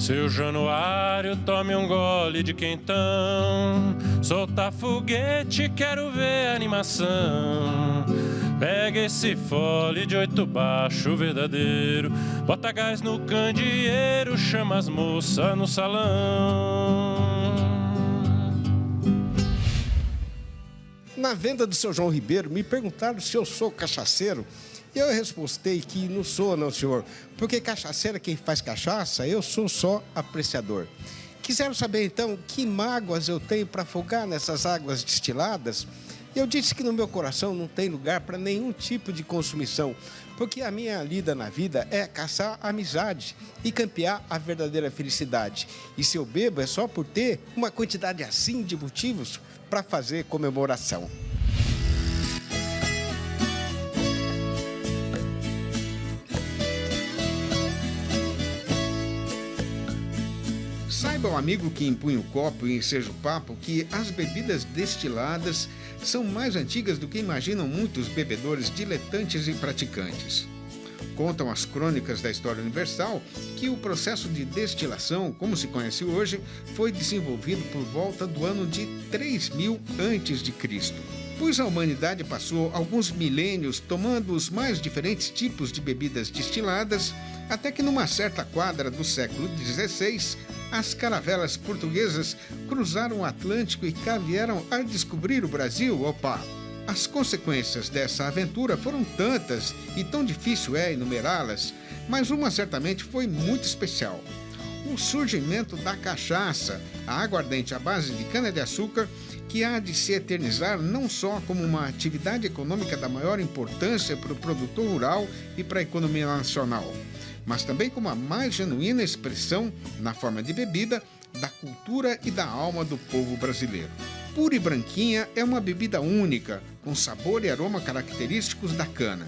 Seu Januário, tome um gole de quentão. Soltar foguete, quero ver animação. Pega esse fole de 8 baixo verdadeiro. Bota gás no candeeiro, chama as moças no salão. Na venda do seu João Ribeiro, me perguntaram se eu sou cachaceiro. E eu respostei que não sou, não, senhor. Porque cachaceiro é quem faz cachaça, eu sou só apreciador. Quiseram saber, então, que mágoas eu tenho para afogar nessas águas destiladas? Eu disse que no meu coração não tem lugar para nenhum tipo de consumição, porque a minha lida na vida é caçar a amizade e campear a verdadeira felicidade. E se eu bebo é só por ter uma quantidade assim de motivos para fazer comemoração. Saiba o amigo que empunha o copo e enseja o papo que as bebidas destiladas são mais antigas do que imaginam muitos bebedores diletantes e praticantes. Contam as crônicas da história universal que o processo de destilação, como se conhece hoje, foi desenvolvido por volta do ano de 3000 a.C., pois a humanidade passou alguns milênios tomando os mais diferentes tipos de bebidas destiladas, até que numa certa quadra do século XVI, as caravelas portuguesas cruzaram o Atlântico e cá vieram a descobrir o Brasil. Opa! As consequências dessa aventura foram tantas e tão difícil é enumerá-las, mas uma certamente foi muito especial. O surgimento da cachaça, a aguardente à base de cana-de-açúcar, que há de se eternizar não só como uma atividade econômica da maior importância para o produtor rural e para a economia nacional, mas também como a mais genuína expressão, na forma de bebida, da cultura e da alma do povo brasileiro. Pura e branquinha é uma bebida única, com sabor e aroma característicos da cana.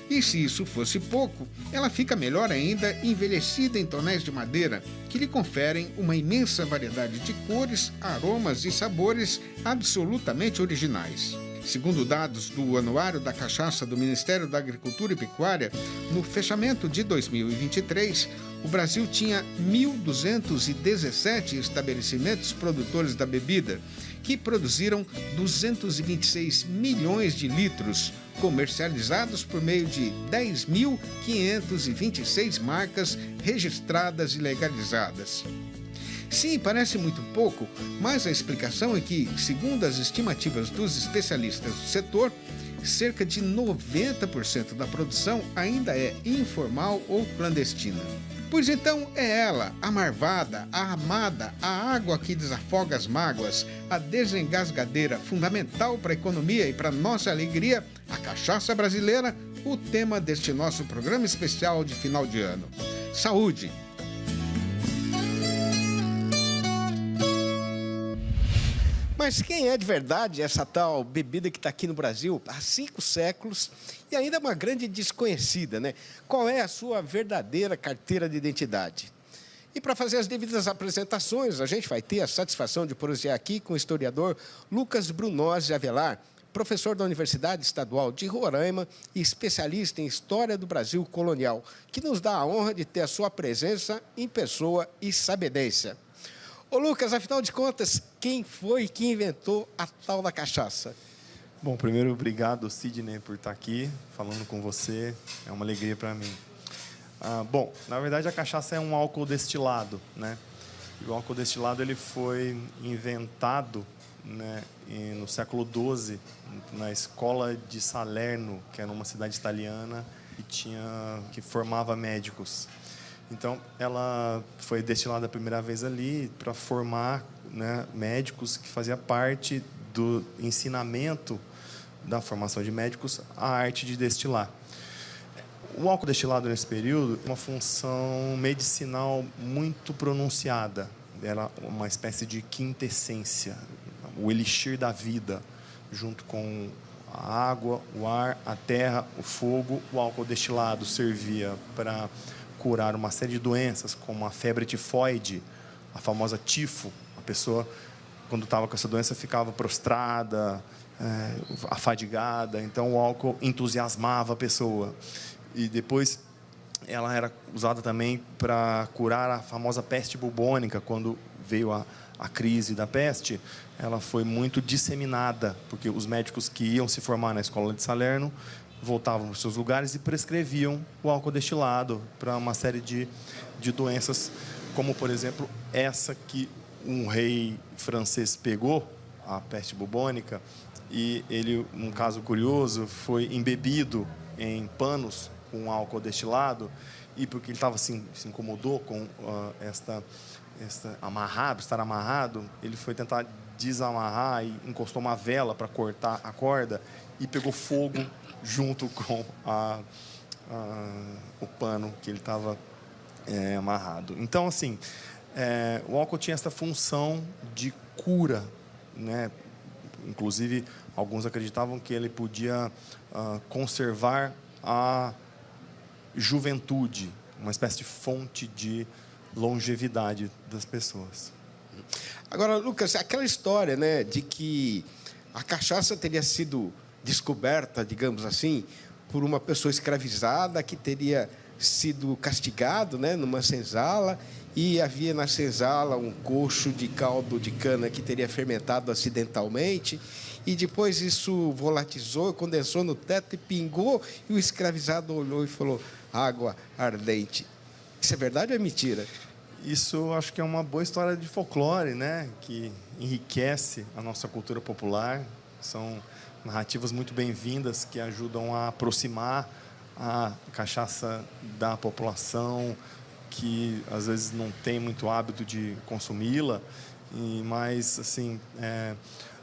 E se isso fosse pouco, ela fica melhor ainda envelhecida em tonéis de madeira, que lhe conferem uma imensa variedade de cores, aromas e sabores absolutamente originais. Segundo dados do Anuário da Cachaça do Ministério da Agricultura e Pecuária, no fechamento de 2023, o Brasil tinha 1.217 estabelecimentos produtores da bebida, que produziram 226 milhões de litros, comercializados por meio de 10.526 marcas registradas e legalizadas. Sim, parece muito pouco, mas a explicação é que, segundo as estimativas dos especialistas do setor, cerca de 90% da produção ainda é informal ou clandestina. Pois então é ela, a marvada, a amada, a água que desafoga as mágoas, a desengasgadeira, fundamental para a economia e para nossa alegria, a cachaça brasileira, o tema deste nosso programa especial de final de ano. Saúde! Mas quem é de verdade essa tal bebida que está aqui no Brasil há 5 séculos e ainda é uma grande desconhecida, né? Qual é a sua verdadeira carteira de identidade? E para fazer as devidas apresentações, a gente vai ter a satisfação de prosear aqui com o historiador Lucas Brunozzi Avelar, professor da Universidade Estadual de Roraima e especialista em História do Brasil colonial, que nos dá a honra de ter a sua presença em pessoa e sabedência. Ô Lucas, afinal de contas, quem foi que inventou a tal da cachaça? Bom, primeiro, obrigado, Sidney, por estar aqui falando com você. É uma alegria para mim. Bom, na verdade, a cachaça é um álcool destilado, né? E o álcool destilado ele foi inventado, né, no século XII, na escola de Salerno, que era uma cidade italiana que formava médicos. Então, ela foi destilada a primeira vez ali para formar, né, médicos que fazia parte do ensinamento da formação de médicos, a arte de destilar. O álcool destilado nesse período tem uma função medicinal muito pronunciada. Era uma espécie de quintessência, o elixir da vida, junto com a água, o ar, a terra, o fogo. O álcool destilado servia para curar uma série de doenças, como a febre tifoide, a famosa tifo. A pessoa, quando estava com essa doença, ficava prostrada, afadigada. Então, o álcool entusiasmava a pessoa. E depois ela era usada também para curar a famosa peste bubônica. Quando veio a crise da peste, ela foi muito disseminada, porque os médicos que iam se formar na escola de Salerno voltavam para os seus lugares e prescreviam o álcool destilado para uma série de doenças, como, por exemplo, essa que um rei francês pegou, a peste bubônica, e ele, um caso curioso, foi embebido em panos com álcool destilado, e porque ele se incomodou com estar amarrado, ele foi tentar desamarrar e encostou uma vela para cortar a corda e pegou fogo junto com o pano que ele estava amarrado. Então, assim, o álcool tinha essa função de cura, né? Inclusive, alguns acreditavam que ele podia conservar a juventude, uma espécie de fonte de longevidade das pessoas. Agora, Lucas, aquela história, né, de que a cachaça teria sido descoberta, digamos assim, por uma pessoa escravizada que teria sido castigado, né, numa senzala, e havia na senzala um cocho de caldo de cana que teria fermentado acidentalmente, e depois isso volatizou, condensou no teto e pingou, e o escravizado olhou e falou: água ardente. Isso é verdade ou é mentira? Isso acho que é uma boa história de folclore, né, que enriquece a nossa cultura popular. São narrativas muito bem-vindas que ajudam a aproximar a cachaça da população, que às vezes não tem muito hábito de consumi-la, mas assim,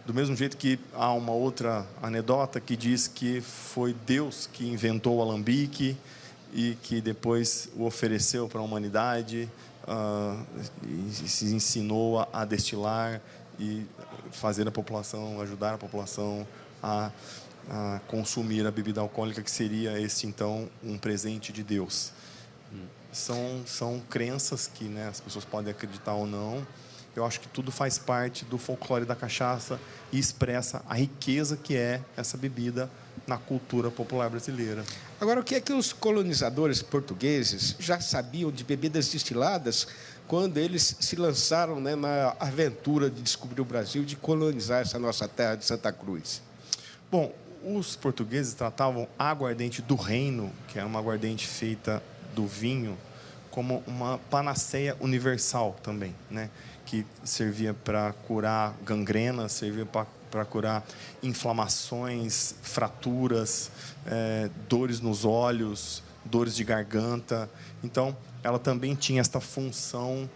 do mesmo jeito que há uma outra anedota que diz que foi Deus que inventou o alambique e que depois o ofereceu para a humanidade, e se ensinou a destilar e fazer a população, ajudar a população a consumir a bebida alcoólica, que seria então um presente de Deus. São crenças que, né, as pessoas podem acreditar ou não. Eu acho que tudo faz parte do folclore da cachaça e expressa a riqueza que é essa bebida na cultura popular brasileira. Agora, o que é que os colonizadores portugueses já sabiam de bebidas destiladas quando eles se lançaram, né, na aventura de descobrir o Brasil, de colonizar essa nossa terra de Santa Cruz? Bom, os portugueses tratavam a aguardente do reino, que é uma aguardente feita do vinho, como uma panaceia universal também, né? Que servia para curar gangrena, servia para curar inflamações, fraturas, dores nos olhos, dores de garganta. Então, ela também tinha esta função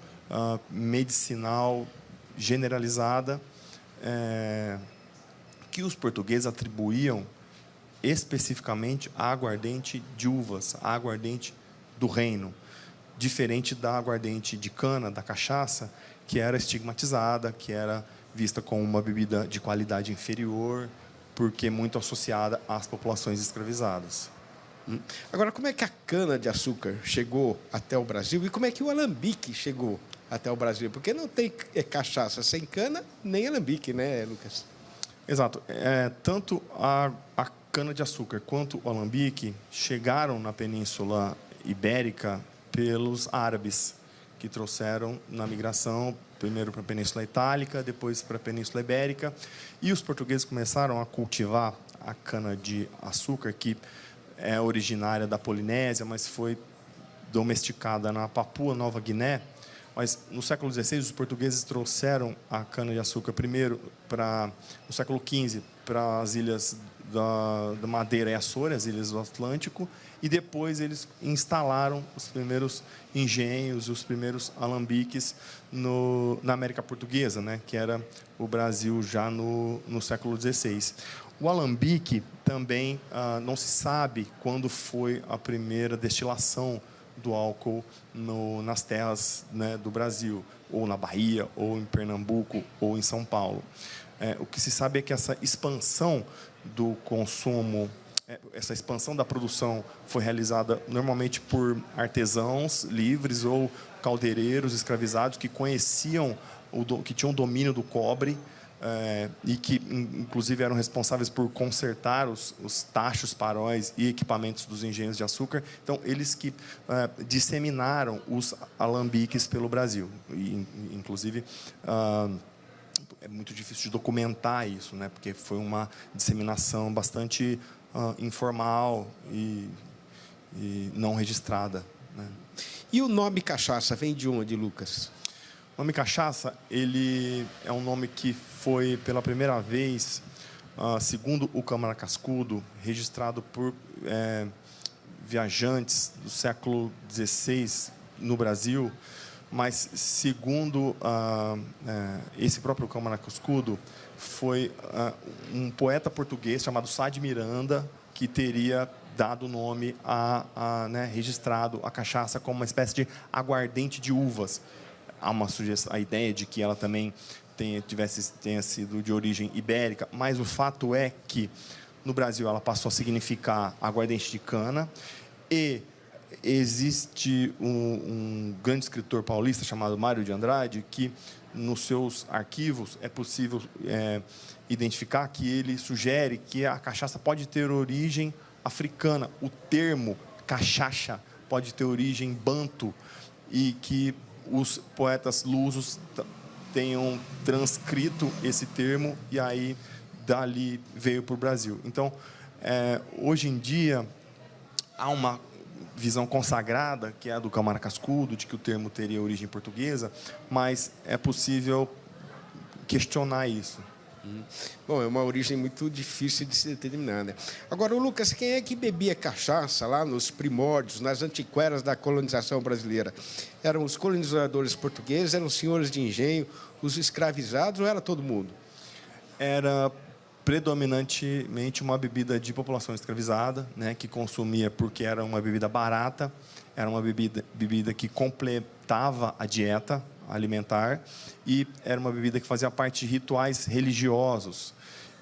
medicinal generalizada, que os portugueses atribuíam especificamente à aguardente de uvas, à aguardente do reino, diferente da aguardente de cana, da cachaça, que era estigmatizada, que era vista como uma bebida de qualidade inferior, porque muito associada às populações escravizadas. Agora, como é que a cana-de-açúcar chegou até o Brasil e como é que o alambique chegou até o Brasil? Porque não tem cachaça sem cana, nem alambique, né, Lucas? Exato. Tanto a cana-de-açúcar quanto o alambique chegaram na Península Ibérica pelos árabes, que trouxeram na migração, primeiro para a Península Itálica, depois para a Península Ibérica, e os portugueses começaram a cultivar a cana-de-açúcar, que é originária da Polinésia, mas foi domesticada na Papua Nova Guiné. Mas no século XVI, os portugueses trouxeram a cana-de-açúcar primeiro no século XV, para as ilhas da Madeira e Açores, as ilhas do Atlântico, e depois eles instalaram os primeiros engenhos, os primeiros alambiques na América Portuguesa, né, que era o Brasil já no século XVI. O alambique também não se sabe quando foi a primeira destilação do álcool nas terras, né, do Brasil, ou na Bahia, ou em Pernambuco, ou em São Paulo. O que se sabe é que essa expansão do consumo, essa expansão da produção foi realizada normalmente por artesãos livres ou caldeireiros escravizados que conheciam, que tinham domínio do cobre, e que, inclusive, eram responsáveis por consertar os tachos, paróis e equipamentos dos engenhos de açúcar. Então, eles que disseminaram os alambiques pelo Brasil. E, inclusive, é muito difícil de documentar isso, né? Porque foi uma disseminação bastante informal e não registrada, né? E o nome cachaça vem de onde, Lucas? O nome cachaça, ele é um nome que foi, pela primeira vez, segundo o Câmara Cascudo, registrado por viajantes do século XVI no Brasil, mas, segundo esse próprio Câmara Cascudo, foi um poeta português chamado Sá de Miranda que teria dado o nome registrado a cachaça como uma espécie de aguardente de uvas. Há uma sugestão, a ideia de que ela também tenha sido de origem ibérica, mas o fato é que no Brasil ela passou a significar aguardente de cana, e existe um grande escritor paulista chamado Mário de Andrade que, nos seus arquivos, é possível identificar que ele sugere que a cachaça pode ter origem africana. O termo cachaça pode ter origem banto, e que os poetas lusos tenham transcrito esse termo e aí dali veio para o Brasil. Então, hoje em dia, há uma visão consagrada, que é a do Câmara Cascudo, de que o termo teria origem portuguesa, mas é possível questionar isso. Bom, é uma origem muito difícil de se determinar, né? Agora, Lucas, quem é que bebia cachaça lá nos primórdios, nas antiquárias da colonização brasileira? Eram os colonizadores portugueses, eram os senhores de engenho, os escravizados, ou era todo mundo? Era predominantemente uma bebida de população escravizada, né, que consumia porque era uma bebida barata, era uma bebida que completava a dieta alimentar, e era uma bebida que fazia parte de rituais religiosos.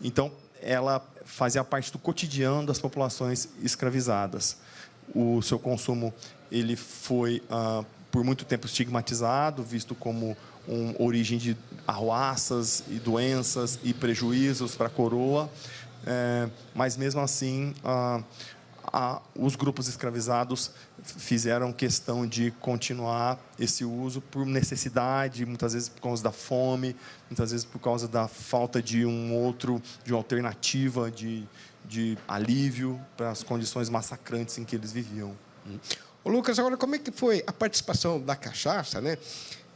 Então, ela fazia parte do cotidiano das populações escravizadas. O seu consumo ele foi, por muito tempo, estigmatizado, visto como uma origem de arruaças e doenças e prejuízos para a coroa, mas, mesmo assim, os grupos escravizados fizeram questão de continuar esse uso por necessidade, muitas vezes por causa da fome, muitas vezes por causa da falta de uma alternativa de alívio para as condições massacrantes em que eles viviam. Ô, Lucas, agora como é que foi a participação da cachaça, né,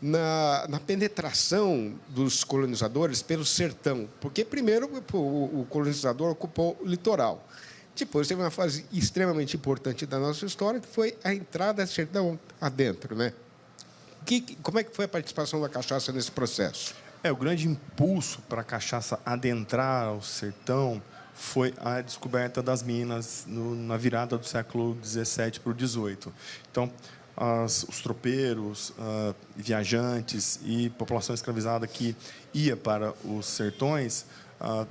na penetração dos colonizadores pelo sertão? Porque primeiro o colonizador ocupou o litoral. Depois teve uma fase extremamente importante da nossa história, que foi a entrada do sertão adentro, né? Como é que foi a participação da cachaça nesse processo? O grande impulso para a cachaça adentrar ao sertão foi a descoberta das minas na virada do século XVII para o XVIII. Então, os tropeiros, viajantes e população escravizada que ia para os sertões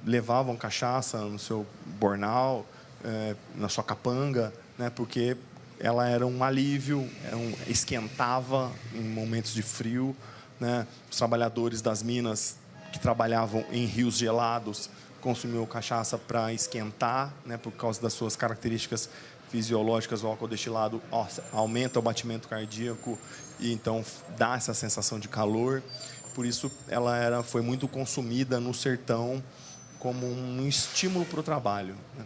levavam cachaça no seu bornal, na sua capanga, né, porque ela era um alívio, esquentava em momentos de frio, né? Os trabalhadores das minas que trabalhavam em rios gelados consumiam cachaça para esquentar, né, por causa das suas características fisiológicas. O álcool destilado aumenta o batimento cardíaco e então dá essa sensação de calor. Por isso ela foi muito consumida no sertão como um estímulo para o trabalho, né?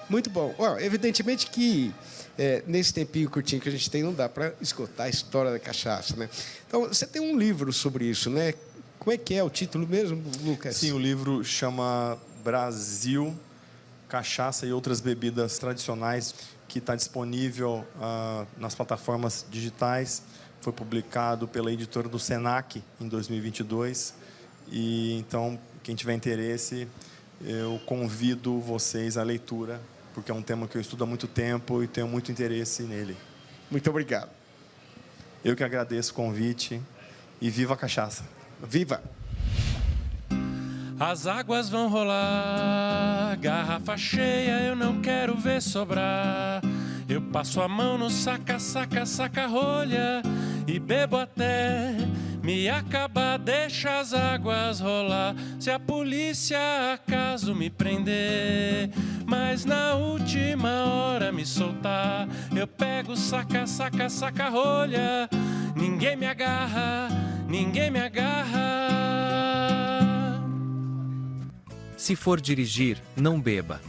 Muito bom. Evidentemente que nesse tempinho curtinho que a gente tem, não dá para esgotar a história da cachaça, né? Então, você tem um livro sobre isso, né? Como é que é o título mesmo, Lucas? Sim, o livro chama Brasil, Cachaça e Outras Bebidas Tradicionais, que está disponível nas plataformas digitais. Foi publicado pela editora do Senac em 2022. E, então, quem tiver interesse, eu convido vocês à leitura, porque é um tema que eu estudo há muito tempo e tenho muito interesse nele. Muito obrigado. Eu que agradeço o convite e viva a cachaça. Viva! As águas vão rolar, garrafa cheia, eu não quero ver sobrar. Eu passo a mão no saca, rolha e bebo até me acabar, deixa as águas rolar. Se a polícia acaso me prender, mas na última hora me soltar, eu pego, saca, saca, saca rolha. Ninguém me agarra, ninguém me agarra. Se for dirigir, não beba.